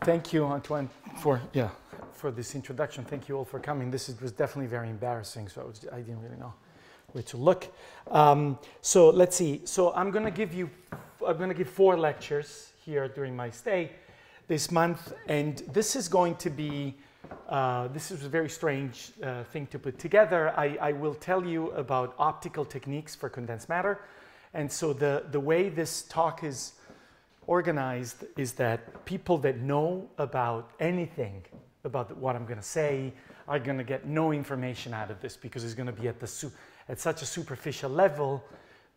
Thank you, Antoine, for this introduction. Thank you all for coming. This was definitely very embarrassing, so I didn't really know where to look. So let's see. So I'm going to give 4 lectures here during my stay this month, and this is going to be this is a very strange thing to put together. I will tell you about optical techniques for condensed matter, and so the way this talk is organized is that people that know about anything about what I'm going to say are going to get no information out of this, because it's going to be at such a superficial level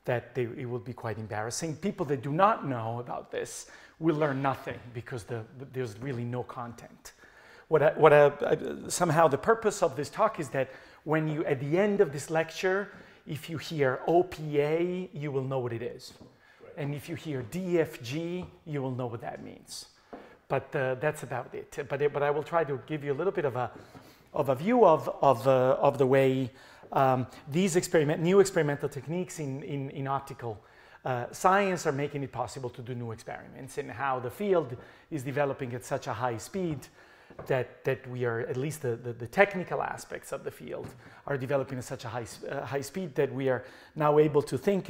that it will be quite embarrassing. People that do not know about this will learn nothing, because there's really no content. Somehow the purpose of this talk is that when you, at the end of this lecture, if you hear OPA, you will know what it is. And if you hear DFG, you will know what that means. But that's about it. But I will try to give you a little bit of a view of the way these new experimental techniques in optical science are making it possible to do new experiments, and how the field is developing at such a high speed that we are, at least the technical aspects of the field are developing at such a high speed that we are now able to think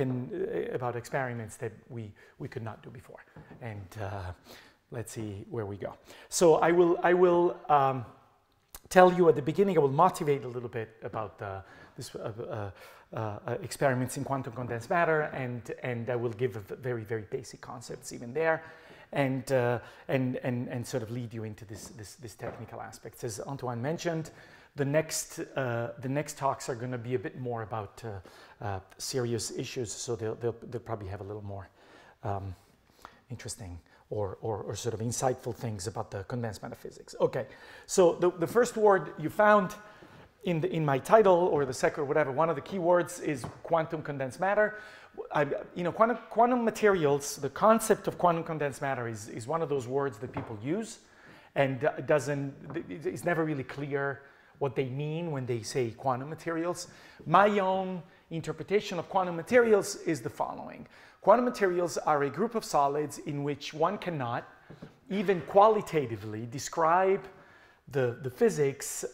about experiments that we could not do before. And let's see where we go. So I will tell you at the beginning, I will motivate a little bit about this experiments in quantum condensed matter, and I will give very very basic concepts even there. And sort of lead you into this technical aspects. As Antoine mentioned, the next talks are going to be a bit more about serious issues, so they'll probably have a little more interesting or sort of insightful things about the condensed matter physics. Okay, so the first word you found in my title, or the second, or whatever, one of the key words is quantum condensed matter. Quantum materials, the concept of quantum condensed matter is one of those words that people use, and it's never really clear what they mean when they say quantum materials. My own interpretation of quantum materials is the following. Quantum materials are a group of solids in which one cannot, even qualitatively, describe the physics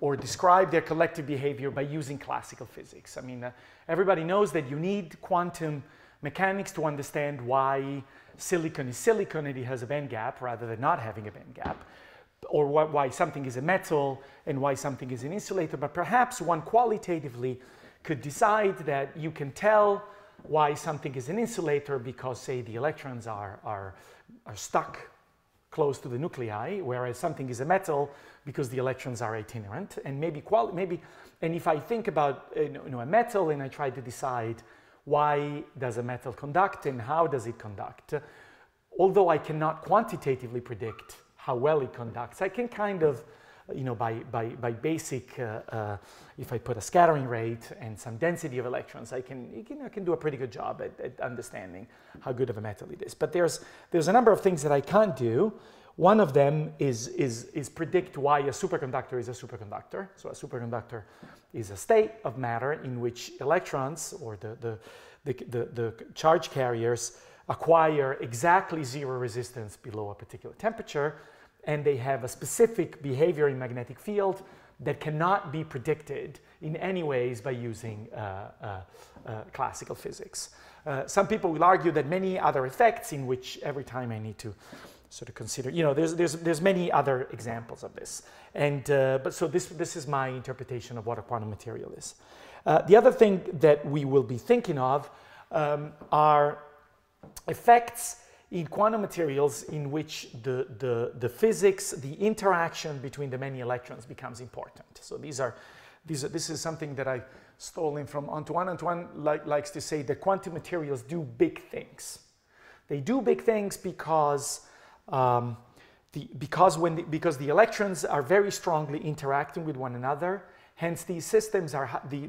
or describe their collective behavior by using classical physics. I mean, everybody knows that you need quantum mechanics to understand why silicon is silicon and it has a band gap rather than not having a band gap, or why something is a metal and why something is an insulator. But perhaps one qualitatively could decide that you can tell why something is an insulator because, say, the electrons are stuck close to the nuclei, whereas something is a metal because the electrons are itinerant. And maybe and if I think about a metal and I try to decide why does a metal conduct and how does it conduct, although I cannot quantitatively predict how well it conducts, I can kind of, by basic, if I put a scattering rate and some density of electrons, I can do a pretty good job at understanding how good of a metal it is. But there's a number of things that I can't do. One of them is predict why a superconductor is a superconductor. So a superconductor is a state of matter in which electrons, or the charge carriers, acquire exactly zero resistance below a particular temperature, and they have a specific behavior in magnetic field that cannot be predicted in any ways by using classical physics. Some people will argue that many other effects in which every time I need to sort of consider, there's many other examples of this. And but so this is my interpretation of what a quantum material is. The other thing that we will be thinking of are effects in quantum materials in which the physics, the interaction between the many electrons becomes important. So this is something that I stolen from Antoine. Antoine likes to say that quantum materials do big things. They do big things because the electrons are very strongly interacting with one another. Hence, these systems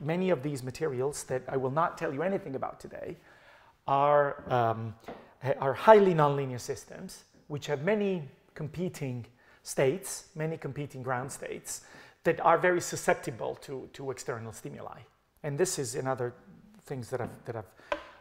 many of these materials that I will not tell you anything about today are highly nonlinear systems, which have many competing states, many competing ground states, that are very susceptible to external stimuli. And this is another things that I've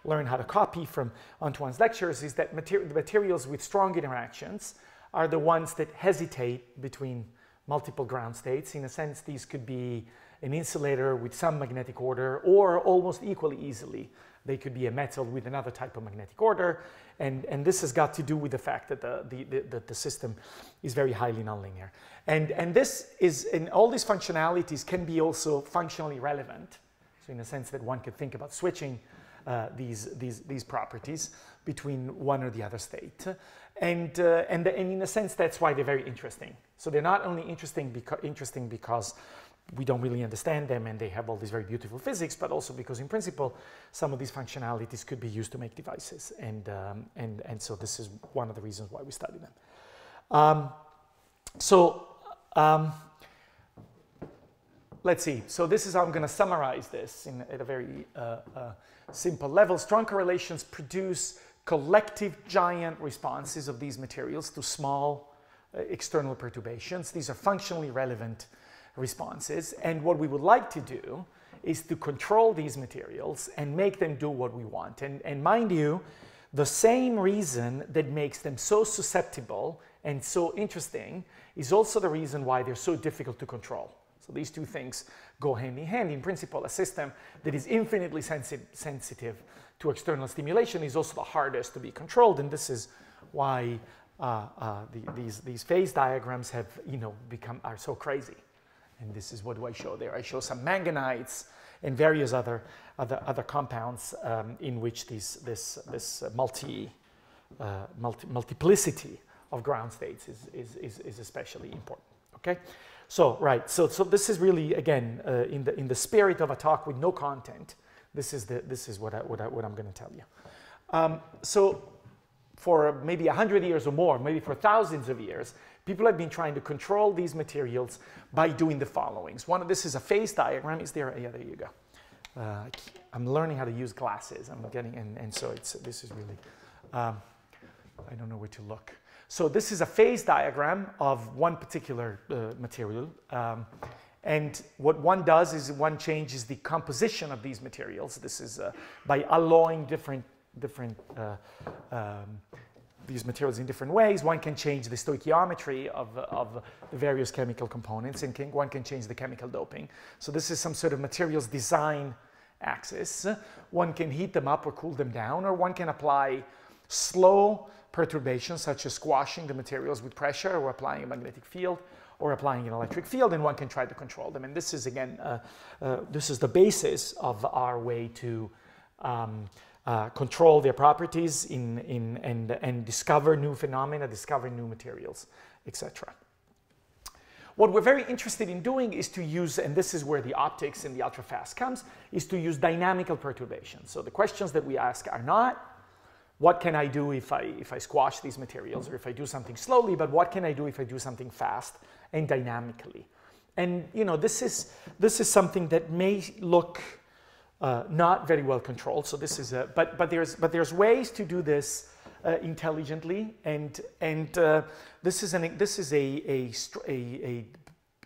learned how to copy from Antoine's lectures, is that the materials with strong interactions are the ones that hesitate between multiple ground states. In a sense, these could be an insulator with some magnetic order, or almost equally easily, they could be a metal with another type of magnetic order. And this has got to do with the fact that the system is very highly nonlinear. And this is, and all these functionalities can be also functionally relevant. So in a sense that one could think about switching these properties between one or the other state. And in a sense, that's why they're very interesting. So they're not only interesting because we don't really understand them and they have all this very beautiful physics, but also because in principle, some of these functionalities could be used to make devices. And so this is one of the reasons why we study them. Let's see. So this is how I'm going to summarize this at a very simple level. Strong correlations produce collective giant responses of these materials to small external perturbations. These are functionally relevant responses. And what we would like to do is to control these materials and make them do what we want. And mind you, the same reason that makes them so susceptible and so interesting is also the reason why they're so difficult to control. So these two things go hand in hand. In principle, a system that is infinitely sensitive to external stimulation is also the hardest to be controlled. And this is why these phase diagrams have, are so crazy. And this is what do I show there? I show some manganites and various other compounds in which this multiplicity of ground states is especially important. Okay, so right, so this is really again in the spirit of a talk with no content. This is what I'm going to tell you. So for maybe 100 years or more, maybe for thousands of years, people have been trying to control these materials by doing the followings. This is a phase diagram. Is there? Yeah, there you go. I'm learning how to use glasses. I'm getting, and so this is really, I don't know where to look. So this is a phase diagram of one particular material. And what one does is one changes the composition of these materials. This is by alloying different these materials in different ways. One can change the stoichiometry of the various chemical components, and one can change the chemical doping. So this is some sort of materials design axis. One can heat them up or cool them down, or one can apply slow perturbations such as squashing the materials with pressure, or applying a magnetic field, or applying an electric field, and one can try to control them. And this is again, this is the basis of our way to control their properties and discover new phenomena, discover new materials, etc. What we're very interested in doing is to use, and this is where the optics and the ultrafast comes, is to use dynamical perturbations. So the questions that we ask are not, what can I do if I squash these materials, or if I do something slowly, but what can I do if I do something fast and dynamically? And this is something that may look not very well controlled. So this is but there's ways to do this intelligently, and this is a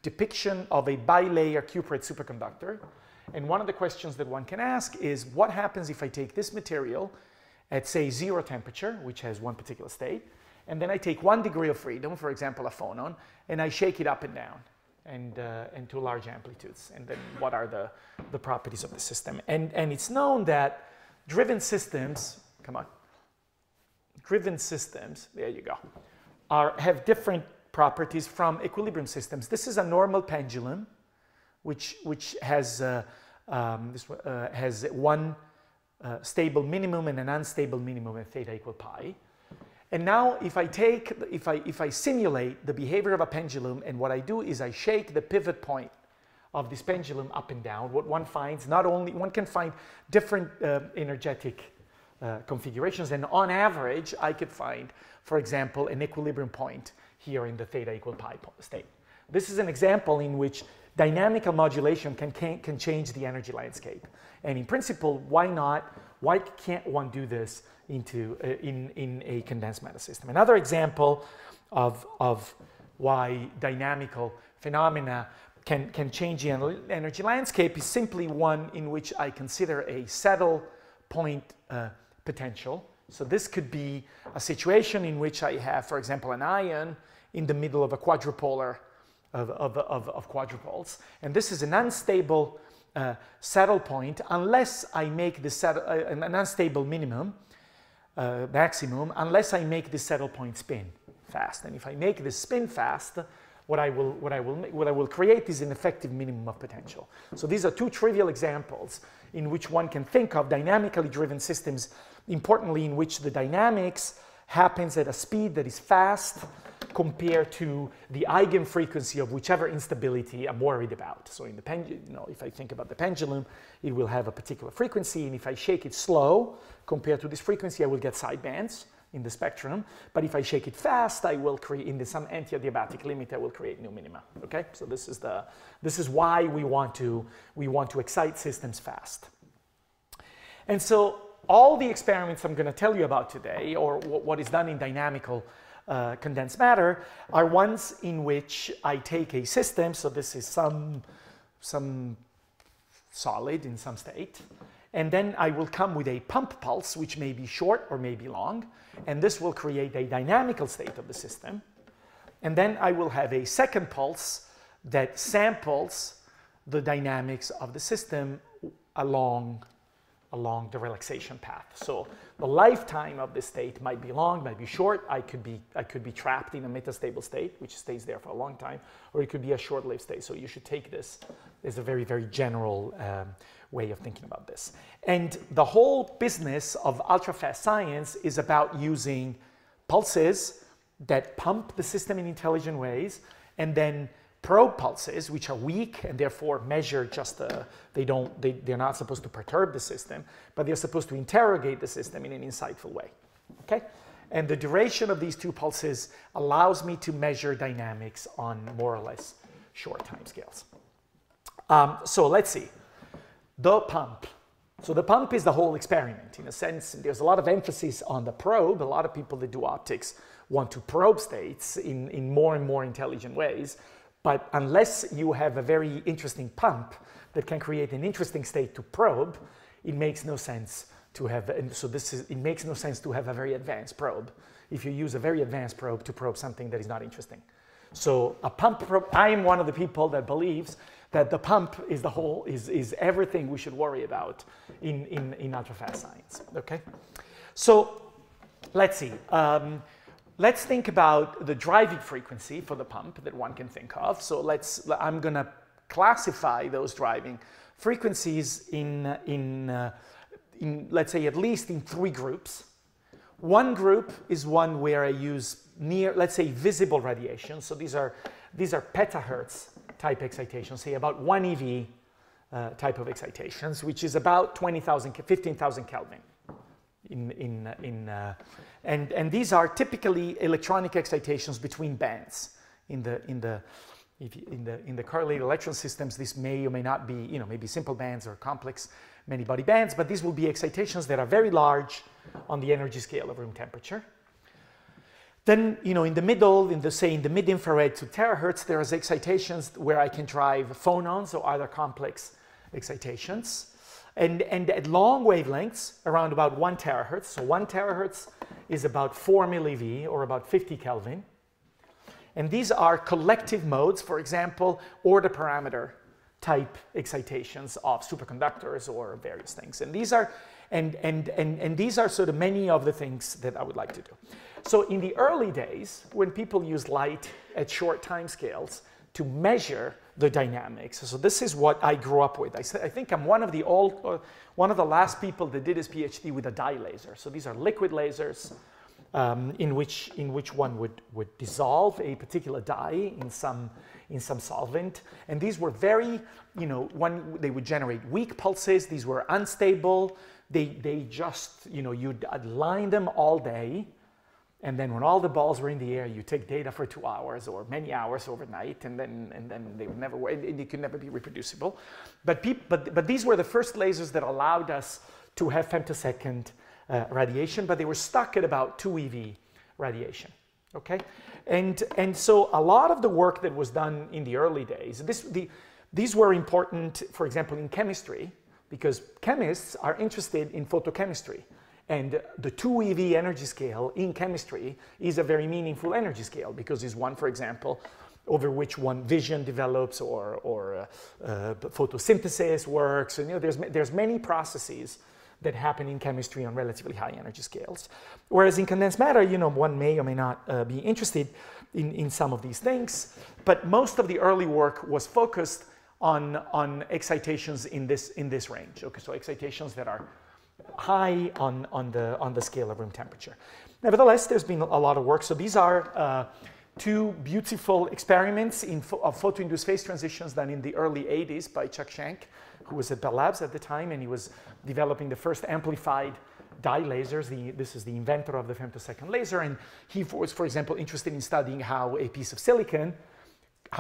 depiction of a bilayer cuprate superconductor. And one of the questions that one can ask is, what happens if I take this material at, say, 0 temperature, which has one particular state, and then I take 1 degree of freedom, for example, a phonon, and I shake it up and down, and to large amplitudes, and then what are the properties of the system? And it's known that driven systems, driven systems, there you go, have different properties from equilibrium systems. This is a normal pendulum, which has one stable minimum and an unstable minimum at theta equal pi. And now if I simulate the behavior of a pendulum, and what I do is I shake the pivot point of this pendulum up and down, what one finds, one can find different energetic configurations, and on average I could find, for example, an equilibrium point here in the theta equal pi state. This is an example in which dynamical modulation can change the energy landscape. And in principle, why can't one do this in a condensed matter system? Another example of why dynamical phenomena can change the energy landscape is simply one in which I consider a saddle point potential So this could be a situation in which I have, for example, an ion in the middle of a quadrupolar of quadrupoles. And this is an unstable saddle point unless I make the an unstable maximum, unless I make the saddle point spin fast. And if I make this spin fast, what I will create is an effective minimum of potential. So these are two trivial examples in which one can think of dynamically driven systems, importantly in which the dynamics happens at a speed that is fast compared to the eigenfrequency of whichever instability I'm worried about. So in the pendulum, if I think about the pendulum, it will have a particular frequency, and if I shake it slow compared to this frequency, I will get sidebands in the spectrum. But if I shake it fast, I will create, in some anti-adiabatic limit, I will create new minima. Okay, so this is why we want to excite systems fast. And so all the experiments I'm going to tell you about today, or what is done in dynamical condensed matter, are ones in which I take a system. So this is some solid in some state. And then I will come with a pump pulse, which may be short or may be long. And this will create a dynamical state of the system. And then I will have a second pulse that samples the dynamics of the system along the relaxation path. So the lifetime of this state might be long, might be short. I could be trapped in a metastable state, which stays there for a long time, or it could be a short-lived state. So you should take this as a very, very general way of thinking about this. And the whole business of ultra-fast science is about using pulses that pump the system in intelligent ways, and then probe pulses, which are weak and therefore measure just they're not supposed to perturb the system, but they're supposed to interrogate the system in an insightful way. Okay? And the duration of these two pulses allows me to measure dynamics on more or less short time scales. So let's see. The pump. So the pump is the whole experiment. In a sense, there's a lot of emphasis on the probe. A lot of people that do optics want to probe states in more and more intelligent ways. But unless you have a very interesting pump that can create an interesting state to probe, it makes no sense to have, it makes no sense to have a very advanced probe if you use a very advanced probe to probe something that is not interesting. So a pump probe, I am one of the people that believes that the pump is is everything we should worry about in ultra-fast science, okay? So let's see. Let's think about the driving frequency for the pump that one can think of. So I'm going to classify those driving frequencies in let's say at least in 3 groups. One group is one where I use let's say visible radiation. So these are petahertz type excitations, say about 1 eV type of excitations, which is about 15,000 Kelvin. And these are typically electronic excitations between bands. In the correlated electron systems, this may or may not be, maybe simple bands or complex many-body bands, but these will be excitations that are very large on the energy scale of room temperature. Then, in the middle, in the mid-infrared to terahertz, there is excitations where I can drive phonons or other complex excitations. And at long wavelengths, around about 1 terahertz. So 1 terahertz is about 4 millieV, or about 50 Kelvin. And these are collective modes, for example, order parameter type excitations of superconductors or various things. And these are these are sort of many of the things that I would like to do. So in the early days, when people used light at short time scales to measure the dynamics. So this is what I grew up with. I think I'm one of the last people that did his PhD with a dye laser. So these are liquid lasers in which one would dissolve a particular dye in some solvent. And these were very, they would generate weak pulses. These were unstable. They just, you'd line them all day. And then when all the balls were in the air, you take data for 2 hours or many hours overnight, and then they would never, it could never be reproducible. But these were the first lasers that allowed us to have femtosecond radiation, but they were stuck at about 2 eV radiation. Okay, and so a lot of the work that was done in the early days, these were important, for example, in chemistry, because chemists are interested in photochemistry. And the 2 eV energy scale in chemistry is a very meaningful energy scale because it's one, for example, over which one vision develops or photosynthesis works. And there's many processes that happen in chemistry on relatively high energy scales. Whereas in condensed matter, one may or may not be interested in some of these things, but most of the early work was focused on excitations in this range. Okay, so excitations that are high on the scale of room temperature. Nevertheless, there's been a lot of work. So these are 2 beautiful experiments of photoinduced phase transitions done in the early 80s by Chuck Schenck, who was at Bell Labs at the time, and he was developing the first amplified dye lasers. This is the inventor of the femtosecond laser, and he was, for example, interested in studying how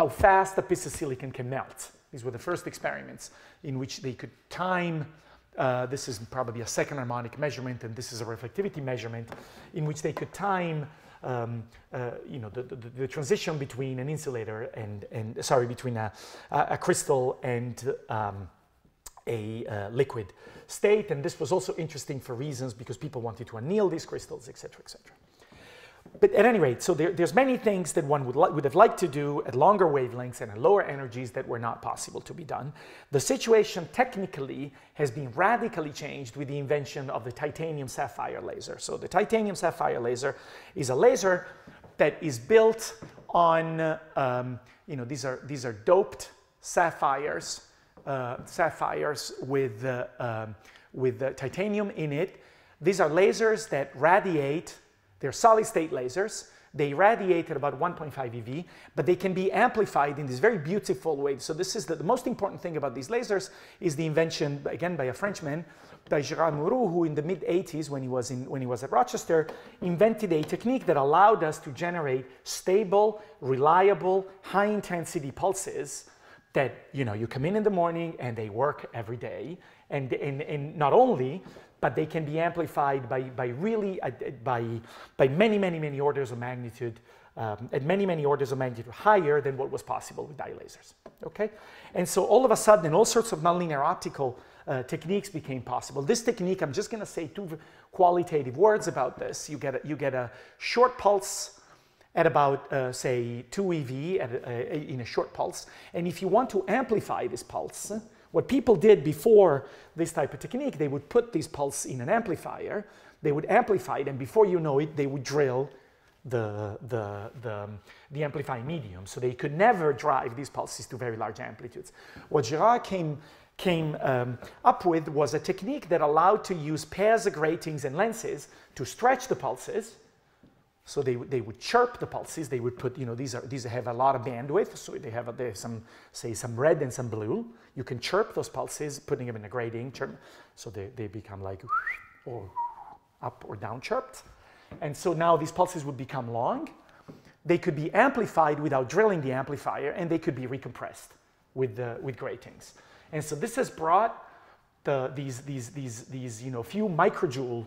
fast a piece of silicon can melt. These were the first experiments in which they could time, this is probably a second harmonic measurement, and this is a reflectivity measurement, in which they could time the transition between an insulator between a crystal and a liquid state. And this was also interesting for reasons because people wanted to anneal these crystals, etc., etc. But at any rate, so there's many things that one would have liked to do at longer wavelengths and at lower energies that were not possible to be done. The situation technically has been radically changed with the invention of the titanium sapphire laser. So the titanium sapphire laser is a laser that is built on, these are doped sapphires, with titanium in it. These are lasers that radiate. They're solid-state lasers. They radiate at about 1.5 eV, but they can be amplified in this very beautiful way. So this is the most important thing about these lasers is the invention, again, by a Frenchman, by Gérard Mourou, who in the mid-80s, when he was at Rochester, invented a technique that allowed us to generate stable, reliable, high-intensity pulses that, you come in the morning and they work every day. And not only, but they can be amplified by many, many, many orders of magnitude, at many, many orders of magnitude higher than what was possible with dye lasers. Okay, and so all of a sudden, all sorts of nonlinear optical techniques became possible. This technique, I'm just going to say 2 qualitative words about this. You get a short pulse at about, say, 2 eV in a short pulse, and if you want to amplify this pulse, what people did before this type of technique, they would put these pulses in an amplifier, they would amplify it, and before you know it, they would drill the amplifying medium. So they could never drive these pulses to very large amplitudes. What Gérard came up with was a technique that allowed to use pairs of gratings and lenses to stretch the pulses. So they would chirp the pulses. They would put, these have a lot of bandwidth. So they have some red and some blue. You can chirp those pulses, putting them in a grating, chirp. So they become like or up or down chirped. And so now these pulses would become long. They could be amplified without drilling the amplifier, and they could be recompressed with gratings. And so this has brought these few microjoule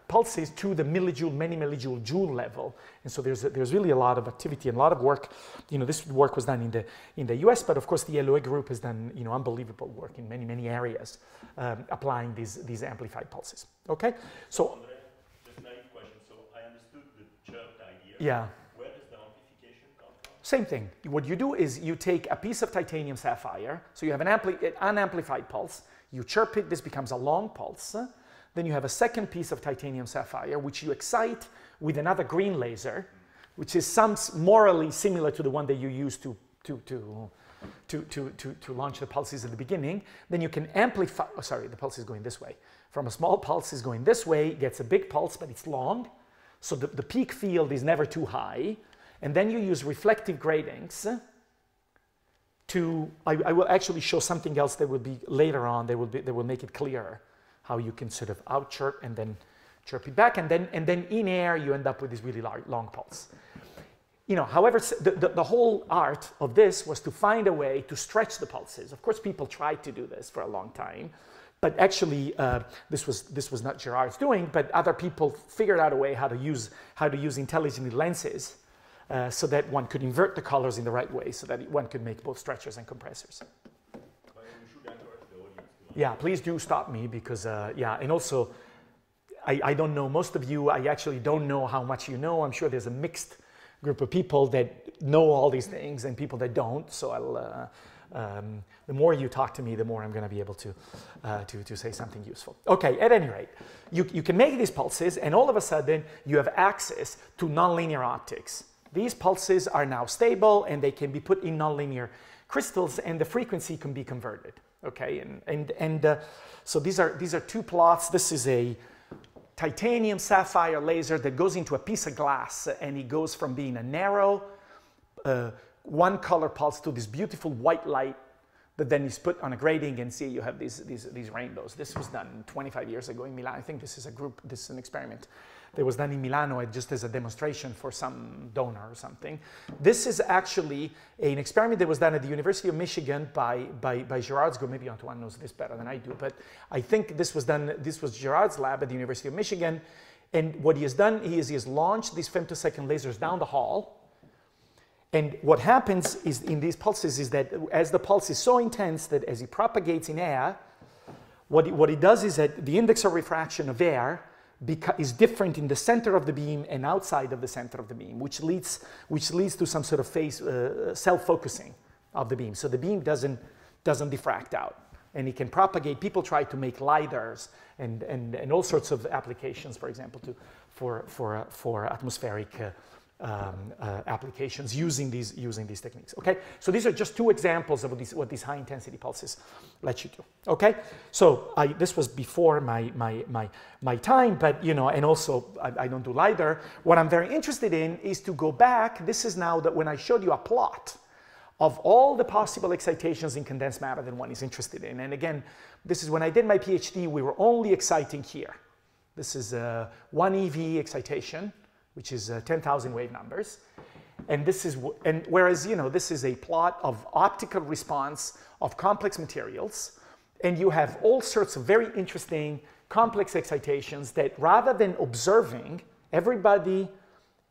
pulses to the millijoule, many millijoule joule level. And so there's really a lot of activity and a lot of work. This work was done in the US, but of course the LOE group has done unbelievable work in many, many areas applying these amplified pulses. Okay? So Andrea, just a naive question. So I understood the chirped idea. Yeah. Where does the amplification come from? Same thing. What you do is you take a piece of titanium sapphire, so you have an unamplified pulse, you chirp it, this becomes a long pulse. Then you have a second piece of titanium sapphire, which you excite with another green laser, which is morally similar to the one that you use to launch the pulses at the beginning. Then you can amplify, the pulse is going this way. From a small pulse is going this way, it gets a big pulse, but it's long. So the peak field is never too high. And then you use reflective gratings I will actually show something else that will be later on, that will make it clearer how you can sort of out chirp and then chirp it back, and then in air you end up with this really long pulse. However, the whole art of this was to find a way to stretch the pulses. Of course, people tried to do this for a long time, but actually this was not Gérard's doing, but other people figured out a way how to use intelligently lenses so that one could invert the colors in the right way, so that one could make both stretchers and compressors. Yeah, please do stop me because and also I don't know, most of you, I actually don't know how much you know. I'm sure there's a mixed group of people that know all these things and people that don't. So the more you talk to me, the more I'm going to be able to say something useful. Okay, at any rate, you can make these pulses, and all of a sudden you have access to nonlinear optics. These pulses are now stable, and they can be put in nonlinear crystals, and the frequency can be converted. Okay, so these are two plots. This is a titanium sapphire laser that goes into a piece of glass, and it goes from being a narrow one color pulse to this beautiful white light that then is put on a grating, and see you have these rainbows. This was done 25 years ago in Milan. I think this is an experiment that was done in Milano just as a demonstration for some donor or something. This is actually an experiment that was done at the University of Michigan by Gerard's group. Maybe Antoine knows this better than I do, but I think this was Gerard's lab at the University of Michigan. And what he has done is he has launched these femtosecond lasers down the hall. And what happens is in these pulses is that as the pulse is so intense that as it propagates in air, what it does is that the index of refraction of air is different in the center of the beam and outside of the center of the beam, which leads to some sort of phase self-focusing of the beam. So the beam doesn't diffract out, and it can propagate. People try to make lidars and all sorts of applications, for example, for atmospheric applications using these techniques. Okay, so these are just two examples of what these high intensity pulses let you do. Okay, so this was before my time, but and also I don't do LiDAR. What I'm very interested in is to go back. This is now that when I showed you a plot of all the possible excitations in condensed matter that one is interested in. And again, this is when I did my PhD, we were only exciting here. This is 1 eV excitation, which is 10,000 wave numbers. And whereas, this is a plot of optical response of complex materials, and you have all sorts of very interesting complex excitations that rather than observing, everybody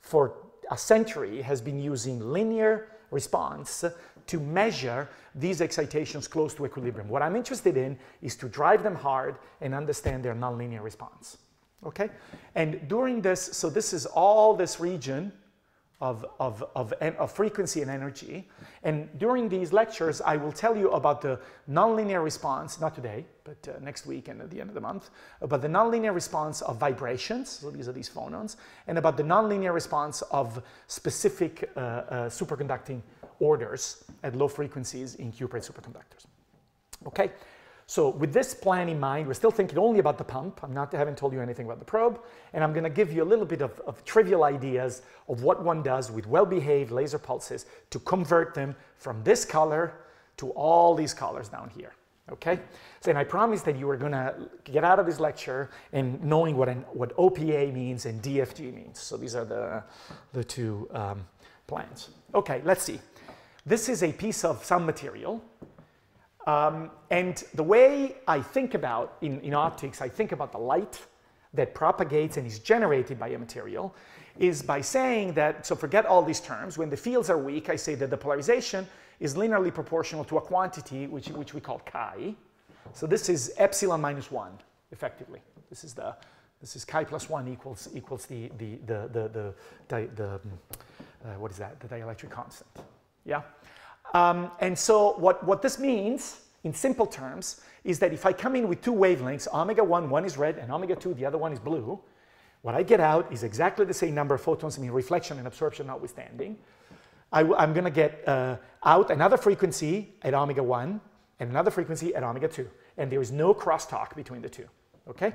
for a century has been using linear response to measure these excitations close to equilibrium. What I'm interested in is to drive them hard and understand their nonlinear response. Okay, and during this, so this is all this region of frequency and energy, and during these lectures I will tell you about the nonlinear response, not today, but next week and at the end of the month, about the nonlinear response of vibrations, so these are these phonons, and about the nonlinear response of specific superconducting orders at low frequencies in cuprate superconductors. Okay. So with this plan in mind, we're still thinking only about the pump. I haven't told you anything about the probe. And I'm going to give you a little bit of trivial ideas of what one does with well-behaved laser pulses to convert them from this color to all these colors down here. Okay? So, and I promise that you are going to get out of this lecture and knowing what OPA means and DFG means. So these are the two plans. Okay, let's see. This is a piece of some material. And the way I think about, in optics, I think about the light that propagates and is generated by a material is by saying that, so forget all these terms, when the fields are weak, I say that the polarization is linearly proportional to a quantity which we call chi. So this is epsilon minus 1, effectively. This is chi plus 1 equals the what is that? The dielectric constant. Yeah. And so what this means, in simple terms, is that if I come in with two wavelengths, omega 1, one is red, and omega 2, the other one is blue, what I get out is exactly the same number of photons, reflection and absorption notwithstanding. I'm going to get out another frequency at omega 1 and another frequency at omega 2. And there is no crosstalk between the two. Okay?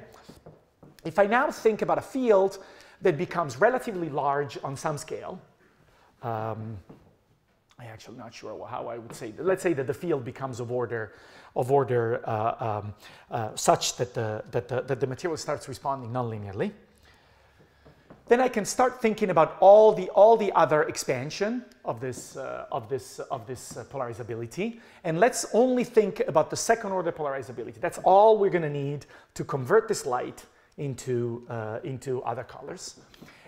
If I now think about a field that becomes relatively large on some scale, I'm actually not sure how I would say that. Let's say that the field becomes of order such that the material starts responding nonlinearly. Then I can start thinking about all the other expansion of this polarizability, and let's only think about the second order polarizability. That's all we're going to need to convert this light into other colors.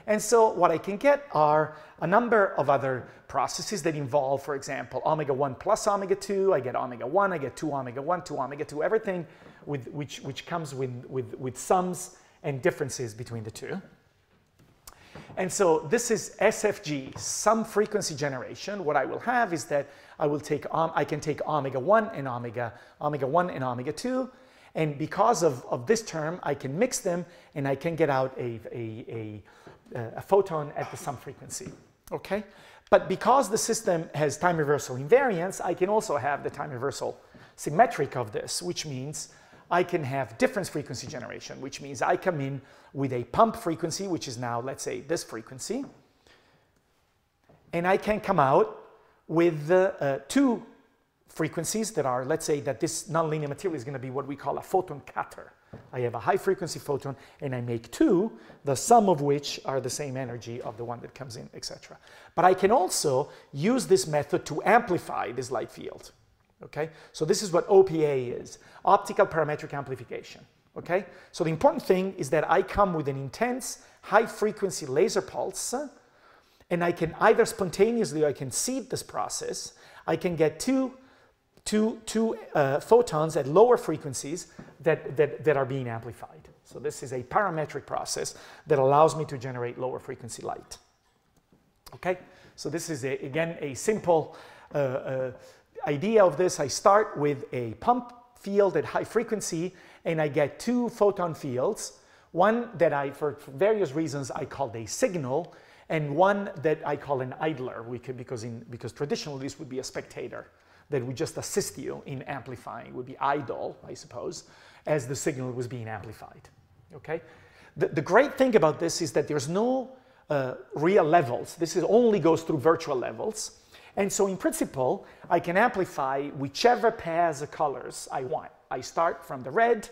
And so what I can get are a number of other processes that involve, for example, omega 1 plus omega 2. I get omega 1, I get 2 omega 1, 2 omega 2, everything which comes with sums and differences between the two. And so this is SFG, some frequency generation. What I will have is that I can take omega 1 and omega 1 and omega 2, and because of this term, I can mix them and I can get out a photon at the some frequency, okay? But because the system has time reversal invariance, I can also have the time reversal symmetric of this, which means I can have difference frequency generation, which means I come in with a pump frequency, which is now, let's say, this frequency, and I can come out with two frequencies that are, let's say that this nonlinear material is going to be what we call a photon cutter. I have a high frequency photon and I make two, the sum of which are the same energy of the one that comes in, etc. But I can also use this method to amplify this light field. Okay, so this is what OPA is, optical parametric amplification. Okay, so the important thing is that I come with an intense high frequency laser pulse, and I can either spontaneously or I can seed this process. I can get two photons at lower frequencies that are being amplified. So this is a parametric process that allows me to generate lower frequency light. Okay, so this is again a simple idea of this. I start with a pump field at high frequency and I get two photon fields, one that for various reasons I called a signal, and one that I call an idler, because traditionally this would be a spectator that would just assist you in amplifying. It would be idle, I suppose, as the signal was being amplified. Okay? The great thing about this is that there's no real levels. This only goes through virtual levels. And so in principle, I can amplify whichever pairs of colors I want. I start from the red,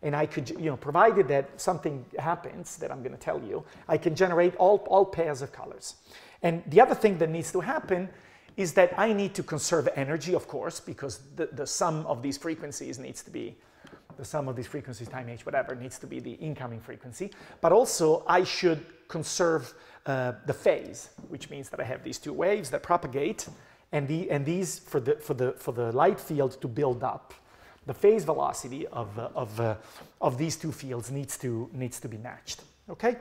and I could, provided that something happens that I'm going to tell you, I can generate all pairs of colors. And the other thing that needs to happen is that I need to conserve energy, of course, because the sum of these frequencies needs to be, the sum of these frequencies time h, whatever, needs to be the incoming frequency. But also, I should conserve the phase, which means that I have these two waves that propagate, and these for the light field to build up. The phase velocity of these two fields needs to be matched. Okay,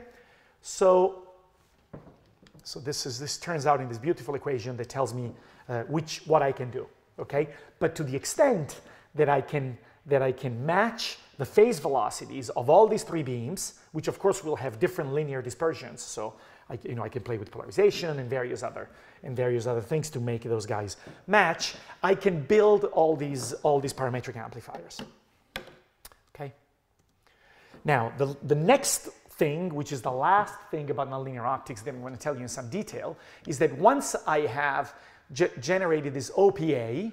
so this turns out in this beautiful equation that tells me what I can do. Okay, but to the extent that I can match the phase velocities of all these three beams, which of course will have different linear dispersions. So I can play with polarization and various other things to make those guys match. I can build all these parametric amplifiers. Okay. Now the next thing, which is the last thing about nonlinear optics that I'm going to tell you in some detail, is that once I have generated this OPA,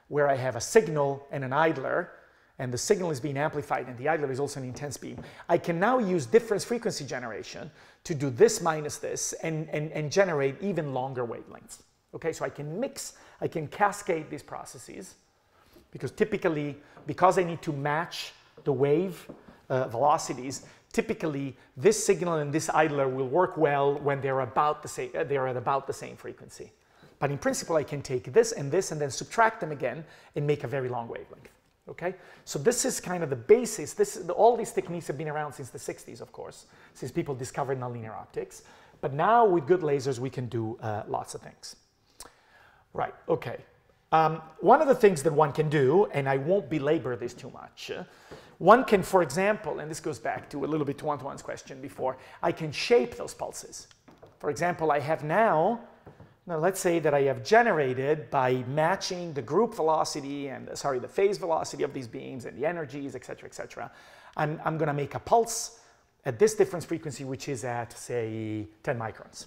where I have a signal and an idler, and the signal is being amplified and the idler is also an intense beam, I can now use difference frequency generation to do this minus this and generate even longer wavelengths. Okay, so I can cascade these processes, because typically, because I need to match the wave velocities, typically this signal and this idler will work well when they're at about the same frequency. But in principle, I can take this and then subtract them again and make a very long wavelength. Okay, so this is kind of the basis. All these techniques have been around since the 60s, of course, since people discovered nonlinear optics. But now with good lasers, we can do lots of things. Right, okay. One of the things that one can do, and I won't belabor this too much, one can, for example, and this goes back to a little bit to Antoine's question before, I can shape those pulses. For example, I have now let's say that I have generated by matching the group velocity and the phase velocity of these beams and the energies, etc. I'm going to make a pulse at this difference frequency, which is at, say, 10 microns.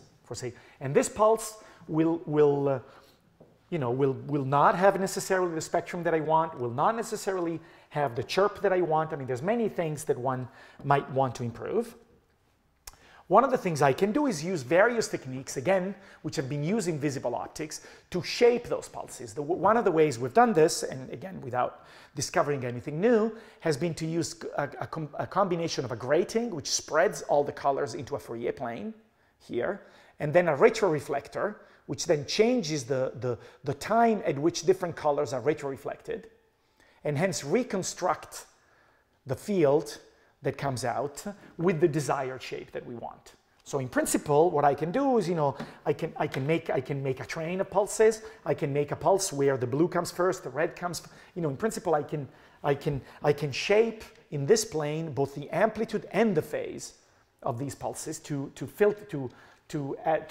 And this pulse will not have necessarily the spectrum that I want, will not necessarily have the chirp that I want. I mean, there's many things that one might want to improve. One of the things I can do is use various techniques, again, which have been used in visible optics, to shape those pulses. One of the ways we've done this, and again, without discovering anything new, has been to use a combination of a grating, which spreads all the colors into a Fourier plane here, and then a retroreflector, which then changes the time at which different colors are retroreflected, and hence reconstruct the field that comes out with the desired shape that we want. So in principle, what I can do is, I can make a train of pulses. I can make a pulse where the blue comes first, the red comes. In principle, I can shape in this plane both the amplitude and the phase of these pulses to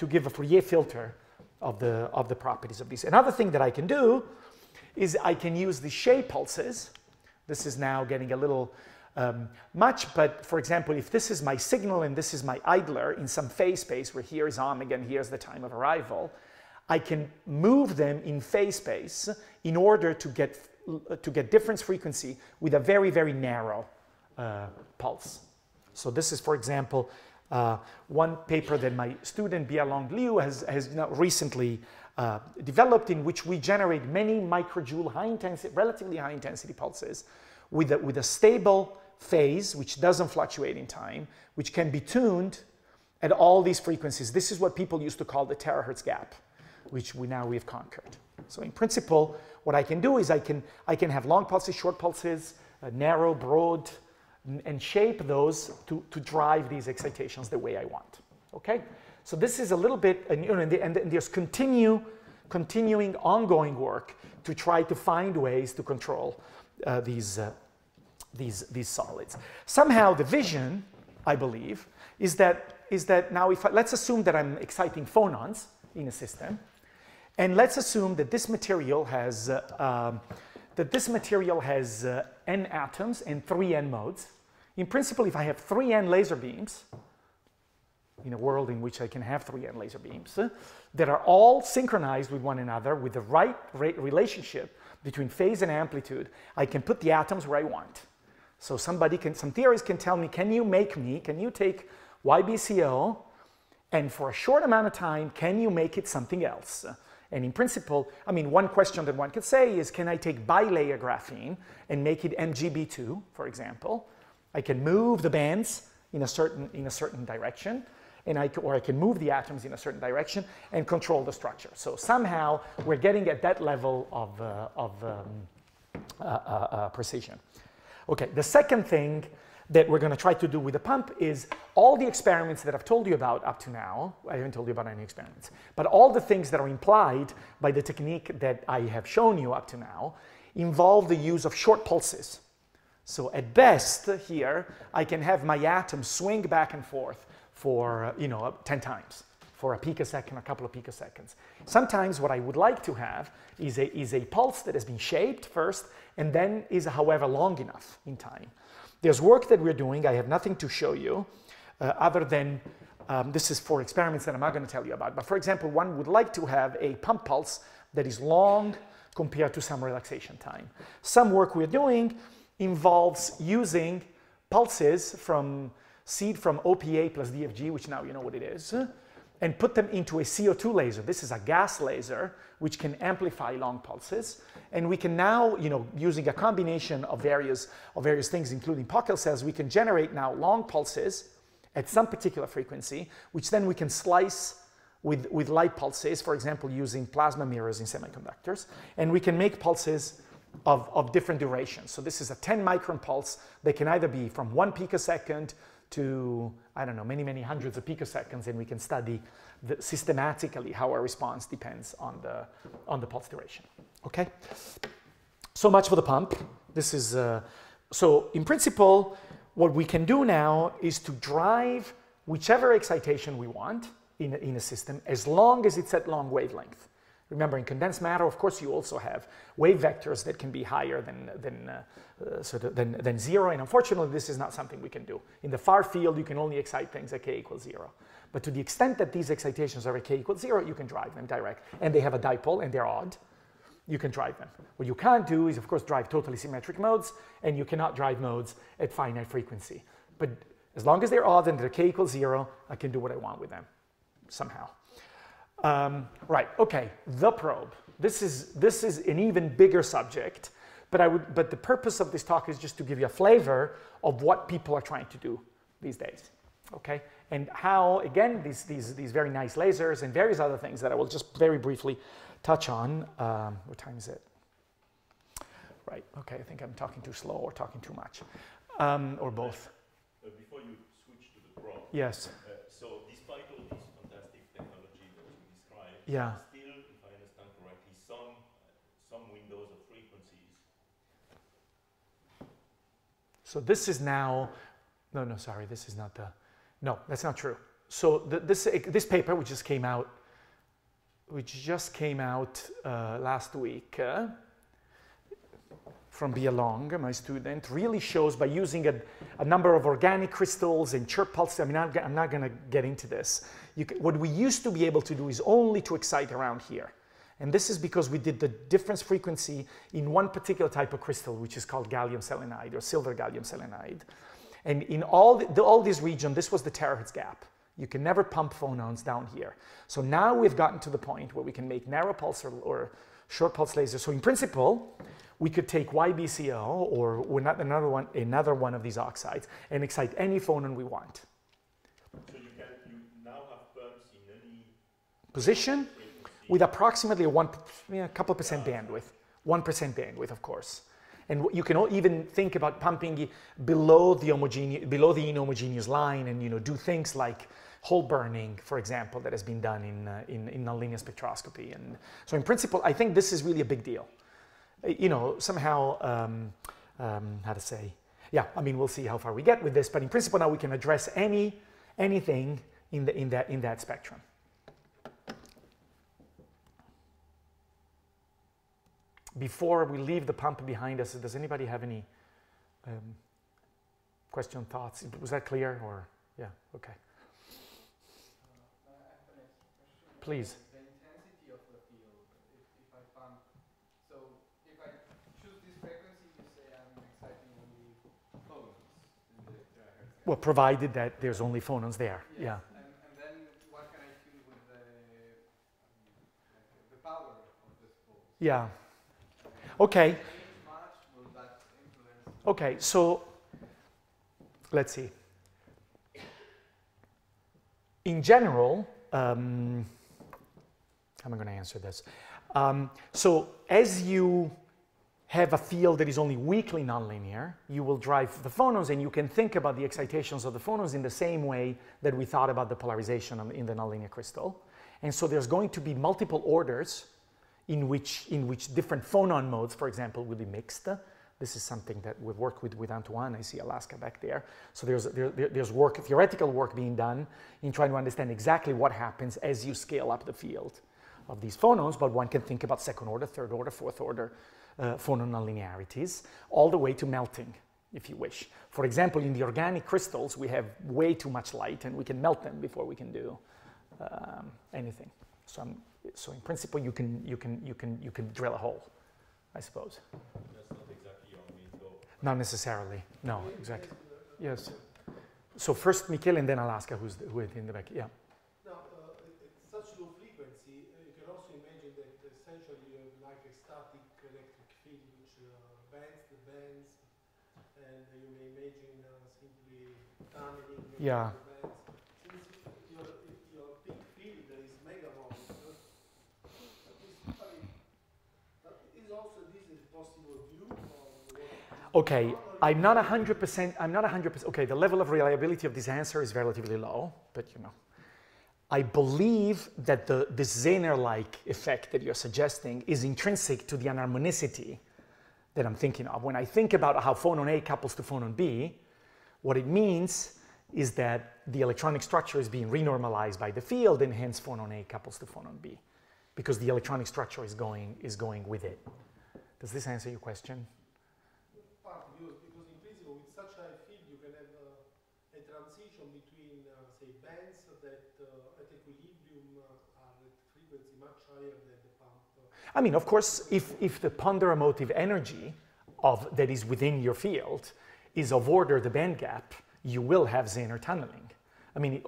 give a Fourier filter of the properties of these. Another thing that I can do is I can use the shape pulses. This is now getting a little much, but for example, if this is my signal and this is my idler in some phase space where here is omega and here's the time of arrival, I can move them in phase space in order to get difference frequency with a very, very narrow pulse. So this is, for example, one paper that my student Bia Long Liu has recently developed, in which we generate many microjoule relatively high intensity pulses with a stable phase which doesn't fluctuate in time, which can be tuned at all these frequencies. This is what people used to call the terahertz gap, which we have conquered. So in principle, what I can do is I can have long pulses, short pulses, narrow, broad, and shape those to drive these excitations the way I want. Okay? So this is a little bit, and there's continuing ongoing work to try to find ways to control these solids. Somehow the vision, I believe, is that now let's assume that I'm exciting phonons in a system, and let's assume that this material has n atoms and 3 n modes. In principle, if I have 3 n laser beams, in a world in which I can have 3 n laser beams, that are all synchronized with one another with the right relationship between phase and amplitude, I can put the atoms where I want. So some theorists can tell me, can you take YBCO, and for a short amount of time, can you make it something else? And in principle, one question that one could say is, can I take bilayer graphene and make it MgB2, for example? I can move the bands in a certain direction, or I can move the atoms in a certain direction and control the structure. So somehow we're getting at that level of precision. Okay, the second thing that we're going to try to do with the pump is all the experiments that I've told you about up to now. I haven't told you about any experiments, but all the things that are implied by the technique that I have shown you up to now involve the use of short pulses. So at best here, I can have my atoms swing back and forth for 10 times, for a picosecond, a couple of picoseconds. Sometimes what I would like to have is a pulse that has been shaped first and then is, however, long enough in time. There's work that we're doing. I have nothing to show you other than this is for experiments that I'm not going to tell you about. But for example, one would like to have a pump pulse that is long compared to some relaxation time. Some work we're doing involves using pulses from seed from OPA plus DFG, which now you know what it is, and put them into a CO2 laser. This is a gas laser which can amplify long pulses. And we can now, using a combination of various things, including Pockels cells, we can generate now long pulses at some particular frequency, which then we can slice with light pulses, for example, using plasma mirrors in semiconductors. And we can make pulses of different durations. So this is a 10 micron pulse. They can either be from 1 picosecond to, I don't know, many, many hundreds of picoseconds, and we can study systematically how our response depends on the pulse duration. Okay? So much for the pump. This is, so in principle, what we can do now is to drive whichever excitation we want in a system, as long as it's at long wavelength. Remember, in condensed matter, of course, you also have wave vectors that can be higher than 0, and unfortunately, this is not something we can do. In the far field, you can only excite things at k equals 0. But to the extent that these excitations are at k equals 0, you can drive them direct, and they have a dipole, and they're odd. You can drive them. What you can't do is, of course, drive totally symmetric modes, and you cannot drive modes at finite frequency. But as long as they're odd and they're k equals 0, I can do what I want with them, somehow. Right, okay, the probe. This is an even bigger subject, but the purpose of this talk is just to give you a flavor of what people are trying to do these days, okay? And how, again, these very nice lasers and various other things that I will just very briefly touch on. What time is it? Right, okay, I think I'm talking too slow or talking too much, or both. Yes. So despite all this fantastic technology that you described, Yeah. still, if I understand correctly, some windows of frequencies. So this is now, no, sorry, this is not the, no, that's not true. So this paper, which just came out last week from Bia Long, my student, really shows by using a number of organic crystals and chirp pulses. I mean, I'm not going to get into this. What we used to be able to do is only to excite around here. And this is because we did the difference frequency in one particular type of crystal, which is called gallium selenide or silver gallium selenide. And in all this region, this was the terahertz gap. You can never pump phonons down here. So now we've gotten to the point where we can make narrow pulse or short pulse lasers. So in principle, we could take YBCO or another one of these oxides and excite any phonon we want. So you now have pumps in any position with approximately a couple percent bandwidth, 1% bandwidth, of course. And you can even think about pumping below the inhomogeneous line, and do things like hole burning, for example, that has been done in nonlinear spectroscopy. And so, in principle, I think this is really a big deal. Somehow, how to say? Yeah, I mean, we'll see how far we get with this, but in principle, now we can address anything in that spectrum. Before we leave the pump behind us, does anybody have any question, thoughts? Was that clear? Or yeah, okay. Please. The intensity of the field, if I pump, so if I choose this frequency, you say I'm exciting only phonons in the terahertz. Well, provided that there's only phonons there, yes. yeah. And then what can I tune with the power of this pulse? Yeah. Okay. Okay, so let's see. In general, how am I going to answer this? So as you have a field that is only weakly nonlinear, you will drive the phonons, and you can think about the excitations of the phonons in the same way that we thought about the polarization in the nonlinear crystal. And so there's going to be multiple orders in which different phonon modes, for example, will be mixed. This is something that we've worked with Antoine. I see Alaska back there. So there's theoretical work being done in trying to understand exactly what happens as you scale up the field of these phonons, but one can think about second order, third order, fourth order phonon nonlinearities, all the way to melting, if you wish. For example, in the organic crystals, we have way too much light, and we can melt them before we can do anything. So in principle, you can drill a hole, I suppose. That's not exactly your main goal. Not necessarily. No, exactly. Yes. So first Michele, and then Alaska, who is in the back. Yeah. Now, at such low frequency, you can also imagine that essentially you have like a static electric field which bends the bands, and you may imagine simply tunneling the bands. Since your peak field is megavolts, is also this a possible view? Okay, I'm not 100%, okay, the level of reliability of this answer is relatively low, but I believe that this Zener-like effect that you're suggesting is intrinsic to the anharmonicity that I'm thinking of. When I think about how phonon A couples to phonon B, what it means is that the electronic structure is being renormalized by the field, and hence phonon A couples to phonon B, because the electronic structure is going with it. Does this answer your question? Because in principle, with such a field, you can have a transition between, say, bands that at equilibrium are at frequency much higher than the pump. I mean, of course, if the ponderomotive energy that is within your field is of order the band gap, you will have Zener tunneling. I mean,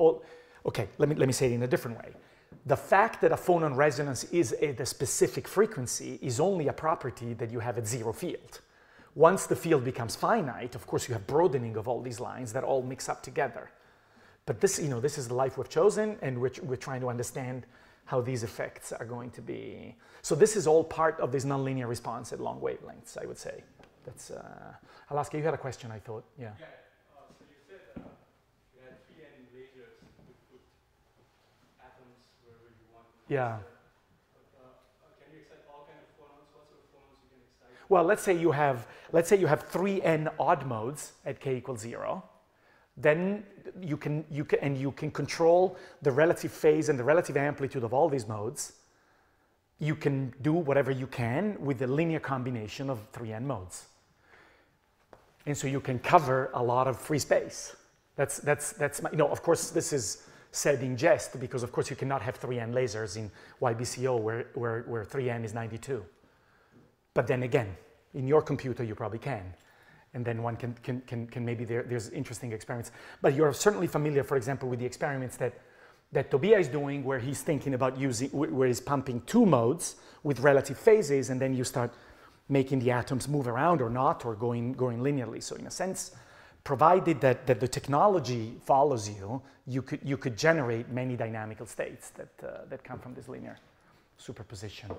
okay, let me say it in a different way. The fact that a phonon resonance is at a specific frequency is only a property that you have at zero field. Once the field becomes finite, of course, you have broadening of all these lines that all mix up together. But this is the life we've chosen, and we're trying to understand how these effects are going to be. So this is all part of this nonlinear response at long wavelengths, I would say. That's Alaska, you had a question, I thought. Yeah. Yeah. So you said you had 3N lasers Yeah. Can you excite all kind of phonons? What sort of phonons you can excite? Well, let's say you have 3n odd modes at k equals 0. Then you can control the relative phase and the relative amplitude of all these modes. You can do whatever you can with the linear combination of 3n modes. And so you can cover a lot of free space. That's my, of course this is said in jest, because of course you cannot have 3n lasers in YBCO where 3n is 92. But then again, in your computer you probably can. And then one can maybe, there's interesting experiments. But you're certainly familiar, for example, with the experiments that Tobias is doing, where he's thinking about where he's pumping 2 modes with relative phases, and then you start making the atoms move around or not, or going linearly. So in a sense, provided that the technology follows you, you could generate many dynamical states that come from this linear superposition.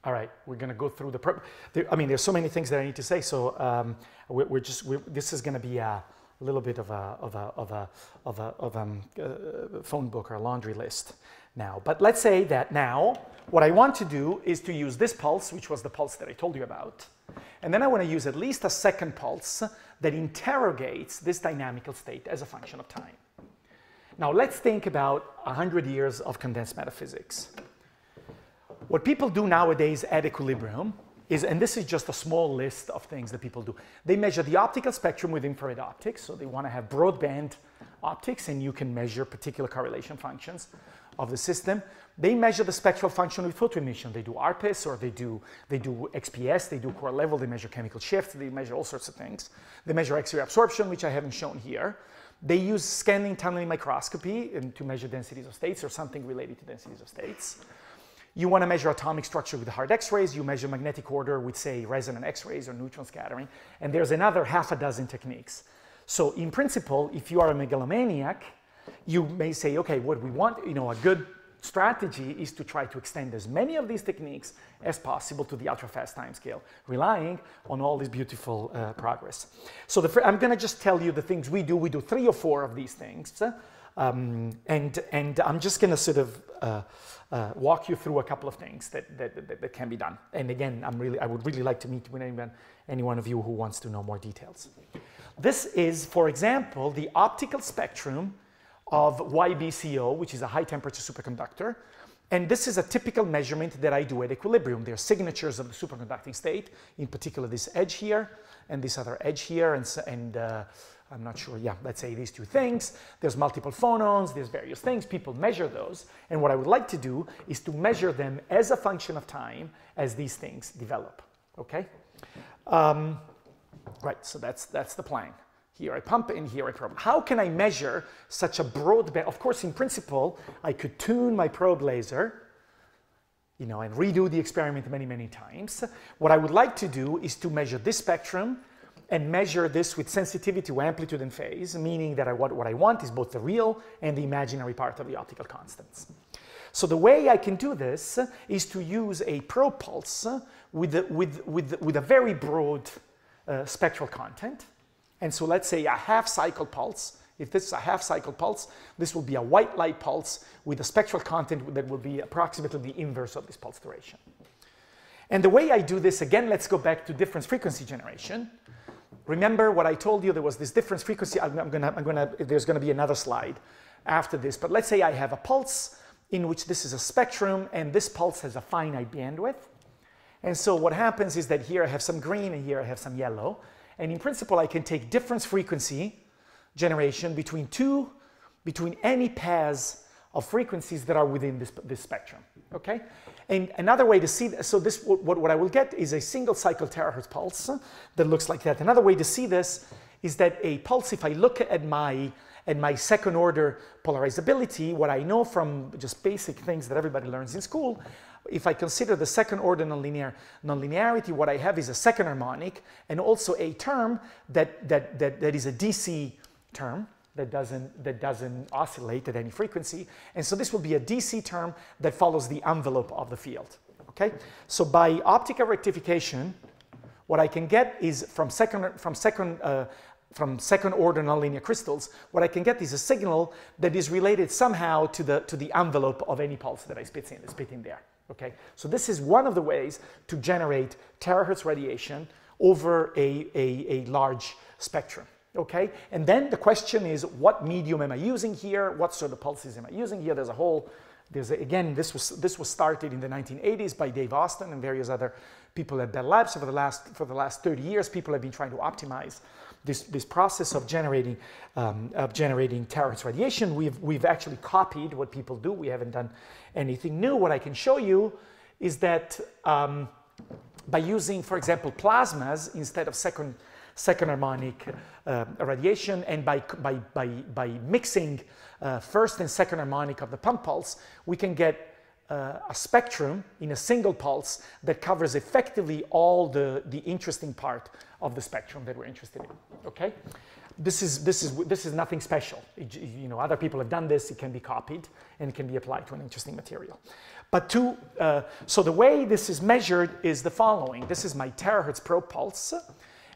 All right, we're going to go through there's so many things that I need to say. So this is going to be a little bit of a phone book or a laundry list now. But let's say that now what I want to do is to use this pulse, which was the pulse that I told you about. And then I want to use at least a second pulse that interrogates this dynamical state as a function of time. Now let's think about 100 years of condensed metaphysics. What people do nowadays at equilibrium is, and this is just a small list of things that people do, they measure the optical spectrum with infrared optics. So they want to have broadband optics, and you can measure particular correlation functions of the system. They measure the spectral function with photo emission. They do ARPIS, or they do XPS, they do core level, they measure chemical shifts, they measure all sorts of things. They measure X-ray absorption, which I haven't shown here. They use scanning tunneling microscopy to measure densities of states, or something related to densities of states. You want to measure atomic structure with hard X-rays. You measure magnetic order with, say, resonant X-rays or neutron scattering. And there's another half a dozen techniques. So in principle, if you are a megalomaniac, you may say, okay, what we want, a good strategy is to try to extend as many of these techniques as possible to the ultra-fast timescale, relying on all this beautiful progress. So I'm going to just tell you the things we do. We do 3 or 4 of these things. And I'm just going to sort of walk you through a couple of things that can be done. And again, I would really like to meet with any one of you who wants to know more details. This is, for example, the optical spectrum of YBCO, which is a high temperature superconductor. And this is a typical measurement that I do at equilibrium. There are signatures of the superconducting state, in particular this edge here and this other edge here, and I'm not sure, yeah, let's say these 2 things. There's multiple phonons, there's various things. People measure those. And what I would like to do is to measure them as a function of time as these things develop, okay? Right, so that's the plan. Here I pump and here I probe. How can I measure such a broad band? Of course, in principle, I could tune my probe laser, and redo the experiment many, many times. What I would like to do is to measure this spectrum and measure this with sensitivity to amplitude and phase, meaning that what I want is both the real and the imaginary part of the optical constants. So the way I can do this is to use a probe pulse with a very broad spectral content. And so let's say a half-cycle pulse. If this is a half-cycle pulse, this will be a white light pulse with a spectral content that will be approximately the inverse of this pulse duration. And the way I do this, again, let's go back to difference frequency generation. Remember what I told you, there was this difference frequency. There's going to be another slide after this. But let's say I have a pulse in which this is a spectrum, and this pulse has a finite bandwidth. And so what happens is that here I have some green and here I have some yellow. And in principle, I can take difference frequency generation between any pairs of frequencies that are within this spectrum, okay? And another way to see this, so what I will get is a single cycle terahertz pulse that looks like that. Another way to see this is that a pulse, if I look at my second order polarizability, what I know from just basic things that everybody learns in school, if I consider the second order nonlinearity, what I have is a second harmonic and also a term that is a DC term that doesn't oscillate at any frequency. And so this will be a DC term that follows the envelope of the field, okay? So by optical rectification, what I can get is from second second order nonlinear crystals, what I can get is a signal that is related somehow to the envelope of any pulse that I spit in there. Okay, so this is one of the ways to generate terahertz radiation over a large spectrum. Okay, and then the question is, what medium am I using here? What sort of pulses am I using here? Again, this was started in the 1980s by Dave Austin and various other people at Bell Labs. So for the last 30 years, people have been trying to optimize this process of generating terahertz radiation. We've actually copied what people do. We haven't done anything new. What I can show you is that by using, for example, plasmas instead of second harmonic radiation, and by mixing first and second harmonic of the pump pulse, we can get a spectrum in a single pulse that covers effectively all the interesting part of the spectrum that we're interested in. Okay, this is nothing special. You know, other people have done this. It can be copied and it can be applied to an interesting material. But so the way this is measured is the following. This is my terahertz probe pulse,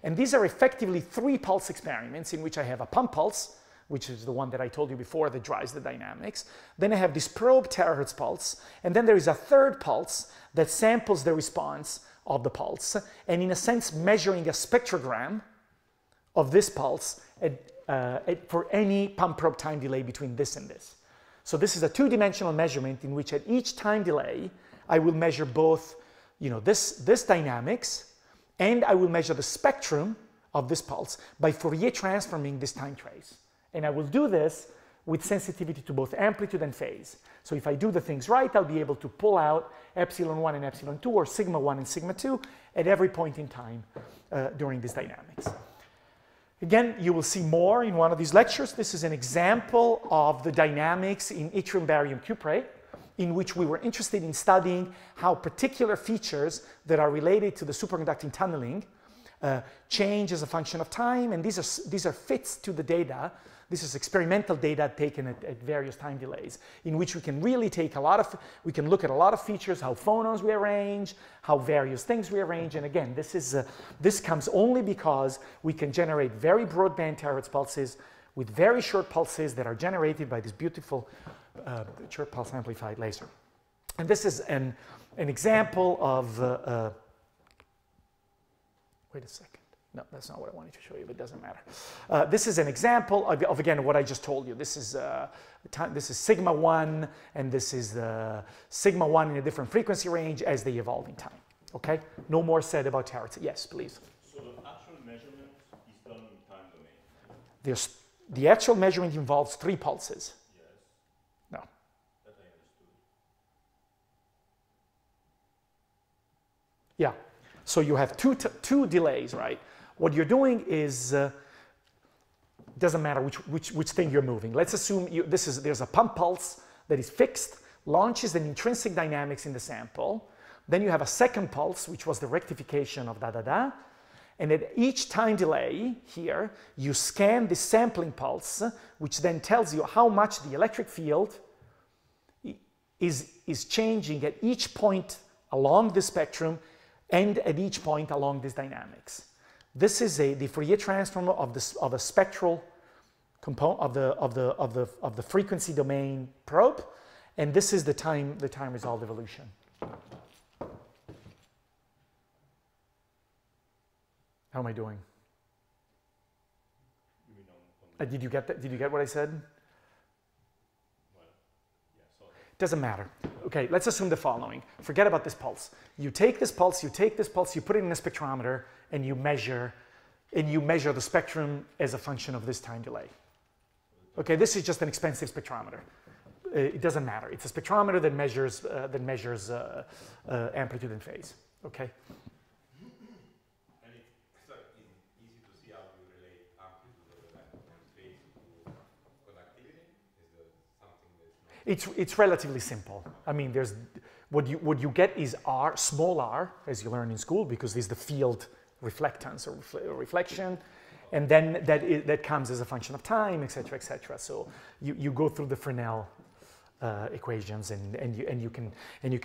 and these are effectively 3 pulse experiments in which I have a pump pulse, which is the one that I told you before that drives the dynamics. Then I have this probe terahertz pulse, and then there is a third pulse that samples the response of the pulse, and in a sense measuring a spectrogram of this pulse for any pump probe time delay between this and this. So this is a 2-dimensional measurement in which at each time delay I will measure both, you know, this dynamics, and I will measure the spectrum of this pulse by Fourier transforming this time trace. And I will do this with sensitivity to both amplitude and phase. So if I do the things right, I'll be able to pull out epsilon 1 and epsilon 2, or sigma 1 and sigma 2 at every point in time during this dynamics. Again, you will see more in one of these lectures. This is an example of the dynamics in yttrium barium cuprate, in which we were interested in studying how particular features that are related to the superconducting tunneling change as a function of time, and these are fits to the data. This is experimental data taken at various time delays, in which we can really take we can look at a lot of features, how phonons rearrange, how various things rearrange, and again, this comes only because we can generate very broadband terahertz pulses with very short pulses that are generated by this beautiful short pulse amplified laser. And this is an example of wait a second. No, that's not what I wanted to show you, but it doesn't matter. This is an example of again, what I just told you. This is sigma 1, and this is sigma 1 in a different frequency range as they evolve in time. Okay? No more said about terahertz. Yes, please. So the actual measurement is done in time domain? The actual measurement involves 3 pulses. Yes. No. That I understood. Yeah. So you have two delays, right? What you're doing is, doesn't matter which thing you're moving. Let's assume there's a pump pulse that is fixed, launches an intrinsic dynamics in the sample. Then you have a second pulse, which was the rectification of da-da-da. And at each time delay here, you scan the sampling pulse, which then tells you how much the electric field is changing at each point along the spectrum and at each point along this dynamics. This is the Fourier transform of a spectral component of the frequency domain probe, and this is the time resolved evolution. How am I doing? You mean on Did you get that? Did you get what I said? well, yeah, so Doesn't matter. Okay, let's assume the following. Forget about this pulse. You take this pulse, you put it in a spectrometer, and you measure the spectrum as a function of this time delay. Okay, this is just an expensive spectrometer. It doesn't matter. It's a spectrometer that measures amplitude and phase. Okay. and it's easy to see how you relate amplitude and phase to conductivity. Is there something that's not? It's relatively simple. I mean, there's what you get is r, small r, as you learn in school, because it's the field reflectance or reflection, and then that comes as a function of time, etc., etc. So you go through the Fresnel equations, and you can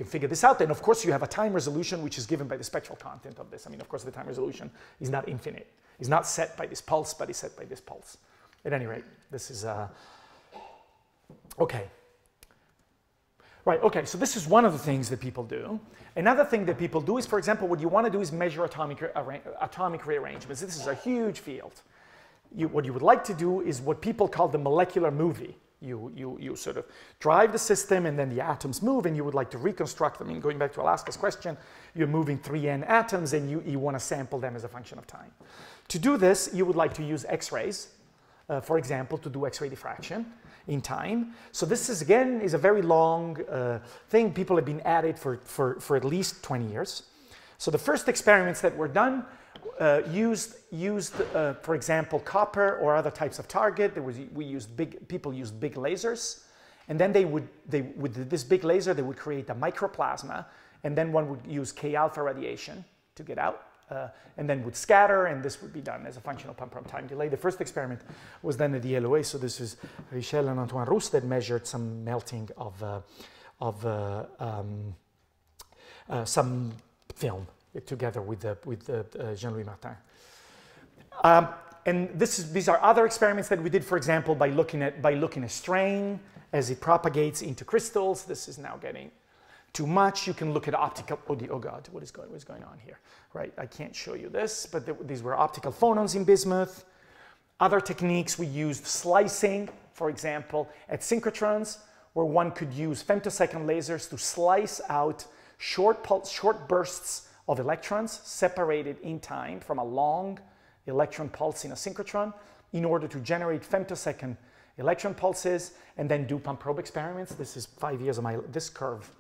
figure this out. And of course, you have a time resolution which is given by the spectral content of this. I mean, of course, the time resolution is not infinite. is not set by this pulse, but is set by this pulse. At any rate, this is, okay. Right, okay, so this is one of the things that people do. Another thing that people do is, for example, what you want to do is measure atomic rearrangements. This is a huge field. What you would like to do is what people call the molecular movie. You sort of drive the system and then the atoms move, and you would like to reconstruct them. I mean, going back to Alaska's question, you're moving 3n atoms and you want to sample them as a function of time. To do this, you would like to use X-rays, for example, to do X-ray diffraction in time. So this is, again, is a very long thing. People have been at it for at least 20 years. So the first experiments that were done used for example, copper or other types of target. People used big lasers, and then with this big laser, they would create a microplasma, and then one would use K-alpha radiation to get out, and then would scatter, and this would be done as a function of pump time delay. The first experiment was done at the LOA, so this is Richel and Antoine that measured some melting of some film together with Jean-Louis Martin. And these are other experiments that we did, for example, by looking at strain as it propagates into crystals. This is now getting too much. You can look at optical, oh God, what is going on here? Right, I can't show you this, but these were optical phonons in bismuth. Other techniques, we used slicing, for example, at synchrotrons, where one could use femtosecond lasers to slice out short bursts of electrons separated in time from a long electron pulse in a synchrotron in order to generate femtosecond electron pulses and then do pump probe experiments. This is 5 years of this curve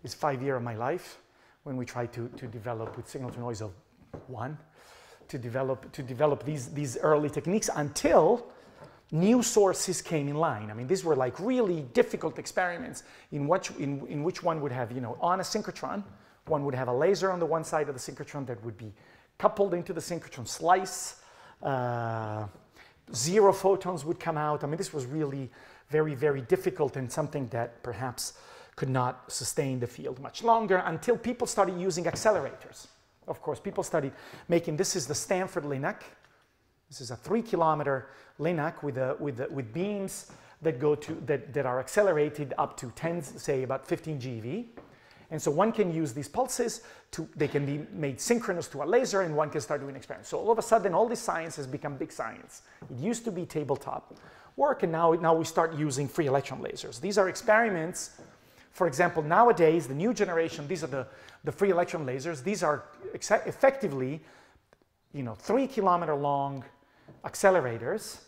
is 5 years of my life when we tried to develop with signal to noise of 1 to develop these early techniques until new sources came in line. I mean, these were like really difficult experiments in which one would have, on a synchrotron, one would have a laser on the one side of the synchrotron that would be coupled into the synchrotron slice. 0 photons would come out. I mean, this was really very, very difficult and something that perhaps could not sustain the field much longer until people started using accelerators. Of course, people started making, this is the Stanford LINAC. This is a 3-kilometer LINAC with beams that go to, that are accelerated up to 10, say about 15 GeV. And so one can use these pulses they can be made synchronous to a laser, and one can start doing experiments. So all of a sudden, all this science has become big science. It used to be tabletop work, and now we start using free electron lasers. These are experiments. For example, nowadays, the new generation, these are the free electron lasers. These are effectively, 3-kilometer long accelerators,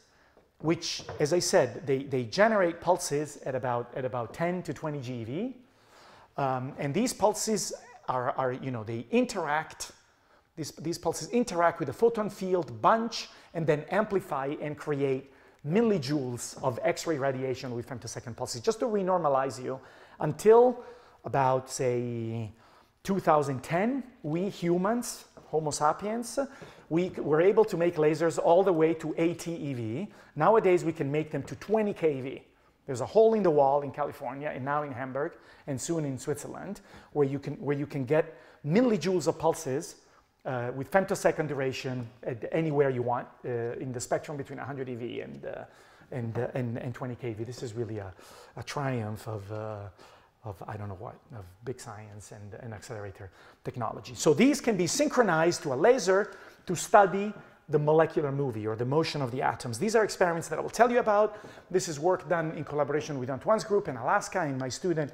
which, as I said, they generate pulses at about 10 to 20 GeV. And these pulses they interact, these pulses interact with the photon field bunch and then amplify and create millijoules of X-ray radiation with femtosecond pulses. Just to renormalize you, until about, say, 2010, we humans, Homo sapiens, we were able to make lasers all the way to 80 eV. Nowadays, we can make them to 20 keV. There's a hole in the wall in California, and now in Hamburg, and soon in Switzerland, where you can get millijoules of pulses with femtosecond duration anywhere you want in the spectrum between 100 eV and 20 keV. This is really a triumph of I don't know what, of big science and accelerator technology. So these can be synchronized to a laser to study the molecular movie or the motion of the atoms. These are experiments that I will tell you about. This is work done in collaboration with Antoine's group in Alaska and my student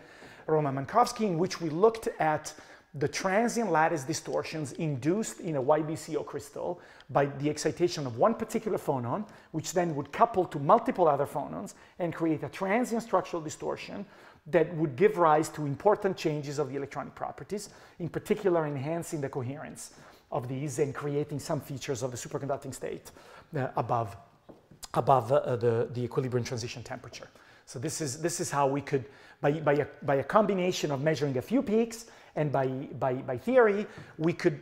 Roman Mankowski, in which we looked at the transient lattice distortions induced in a YBCO crystal by the excitation of one particular phonon, which then would couple to multiple other phonons and create a transient structural distortion that would give rise to important changes of the electronic properties, in particular enhancing the coherence of these and creating some features of the superconducting state above the equilibrium transition temperature. So this is how we could, by a combination of measuring a few peaks and by theory, we could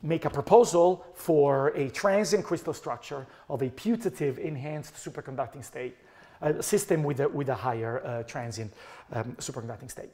make a proposal for a transient crystal structure of a putative enhanced superconducting state system with a higher transient superconducting state.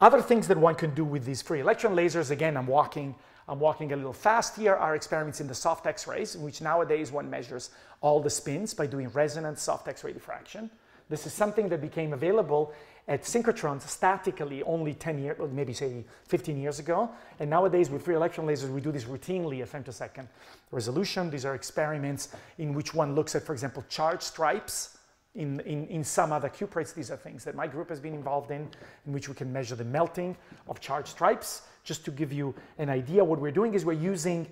Other things that one can do with these free electron lasers, again, I'm walking a little fast here, are experiments in the soft X-rays, in which nowadays one measures all the spins by doing resonant soft X-ray diffraction. This is something that became available at synchrotrons statically only 10 years, or maybe say 15 years ago. And nowadays with free electron lasers, we do this routinely at femtosecond resolution. These are experiments in which one looks at, for example, charge stripes in some other cuprates. These are things that my group has been involved in which we can measure the melting of charge stripes. Just to give you an idea, what we're doing is we're using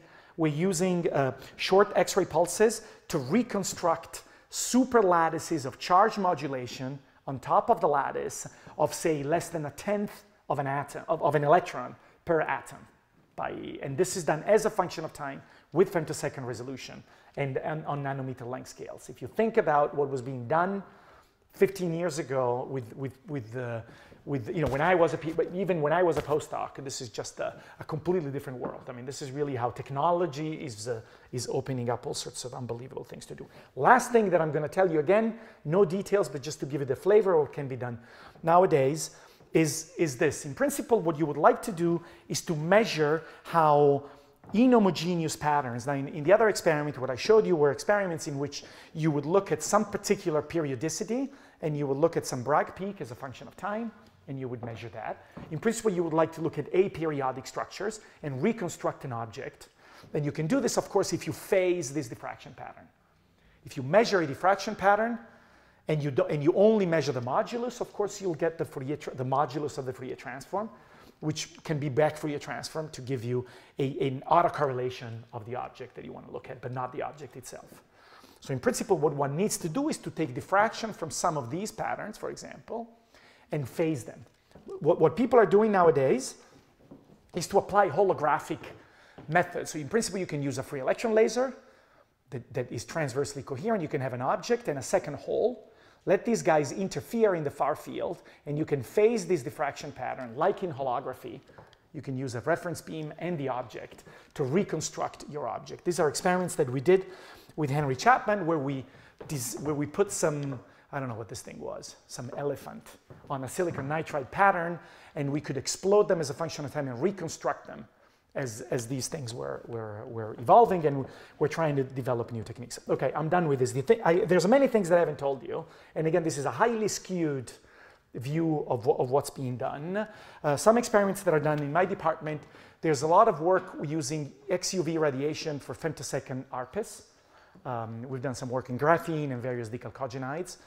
short X-ray pulses to reconstruct super lattices of charge modulation on top of the lattice of, say, less than 1/10 of an atom, of an electron per atom. And this is done as a function of time with femtosecond resolution and on nanometer length scales. If you think about what was being done 15 years ago when I was even when I was a postdoc, this is just a completely different world. I mean, this is really how technology is opening up all sorts of unbelievable things to do. Last thing that I'm going to tell you, again, no details, but just to give you the flavor of what can be done nowadays, is this. In principle, what you would like to do is to measure how inhomogeneous patterns. Now, in the other experiment, what I showed you were experiments in which you would look at some particular periodicity, and you would look at some Bragg peak as a function of time, and you would measure that. In principle, you would like to look at aperiodic structures and reconstruct an object. And you can do this, of course, if you phase this diffraction pattern. If you measure a diffraction pattern and you only measure the modulus, of course, you'll get the modulus of the Fourier transform, which can be back Fourier transform to give you an autocorrelation of the object that you want to look at, but not the object itself. So in principle, what one needs to do is to take diffraction from some of these patterns, for example, and phase them. What people are doing nowadays is to apply holographic methods. So in principle, you can use a free electron laser that is transversely coherent. You can have an object and a second hole. Let these guys interfere in the far field, and you can phase this diffraction pattern like in holography. You can use a reference beam and the object to reconstruct your object. These are experiments that we did with Henry Chapman where we put some, I don't know what this thing was, some elephant on a silicon nitride pattern, and we could explode them as a function of time and reconstruct them as these things were evolving, and we're trying to develop new techniques. Okay, I'm done with this. There's many things that I haven't told you, and again, this is a highly skewed view of what's being done. Some experiments that are done in my department, there's a lot of work using XUV radiation for femtosecond ARPIS. We've done some work in graphene and various decalcogenides.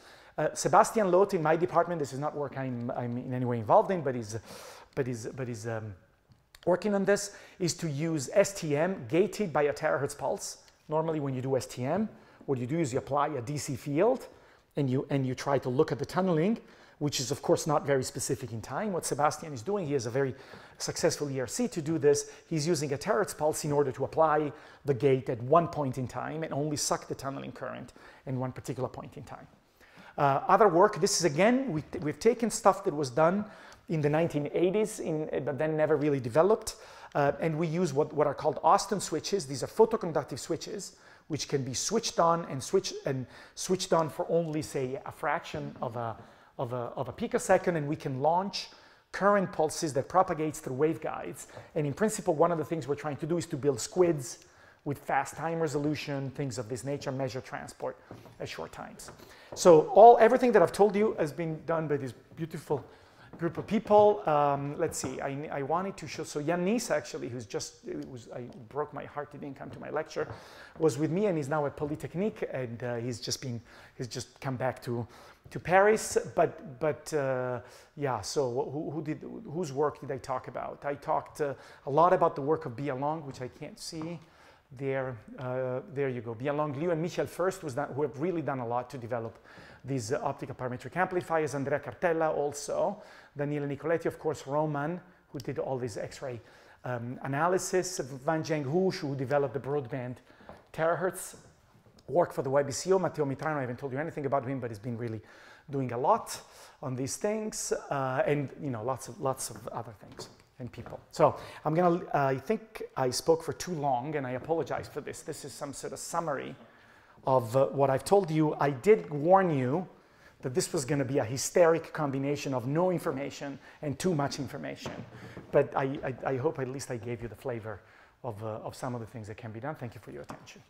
Sebastian Loth in my department, this is not work I'm in any way involved in, but he's working on this, is to use STM gated by a terahertz pulse. Normally when you do STM, what you do is you apply a DC field and you try to look at the tunneling, which is of course not very specific in time. What Sebastian is doing, he has a very successful ERC to do this. He's using a terahertz pulse in order to apply the gate at one point in time and only suck the tunneling current in one particular point in time. Other work, this is again, we've taken stuff that was done in the 1980s, but then never really developed, and we use what are called Austin switches. These are photoconductive switches, which can be switched on and switched on for only, say, a fraction of a picosecond, and we can launch current pulses that propagates through waveguides. And in principle, one of the things we're trying to do is to build squids with fast time resolution, things of this nature, measure transport at short times. So everything that I've told you has been done by this beautiful group of people. Let's see, I wanted to show, so Jan Nies actually, I broke my heart, he didn't come to my lecture, was with me, and he's now at Polytechnique, and he's just come back to Paris, but yeah, so whose work did I talk about? I talked a lot about the work of Bia Long, which I can't see. There you go. Bia Long, Liu, and Michel First, who have really done a lot to develop these optical parametric amplifiers. Andrea Cartella also. Daniele Nicoletti, of course, Roman, who did all this X-ray analysis. Van Zheng Hu, who developed the broadband terahertz work for the YBCO. Matteo Mitrano, I haven't told you anything about him, but he's been really doing a lot on these things, and lots of other things and people. So I think I spoke for too long, and I apologize for this. This is some sort of summary of what I've told you. I did warn you that this was going to be a hysteric combination of no information and too much information. But I hope at least I gave you the flavor of some of the things that can be done. Thank you for your attention.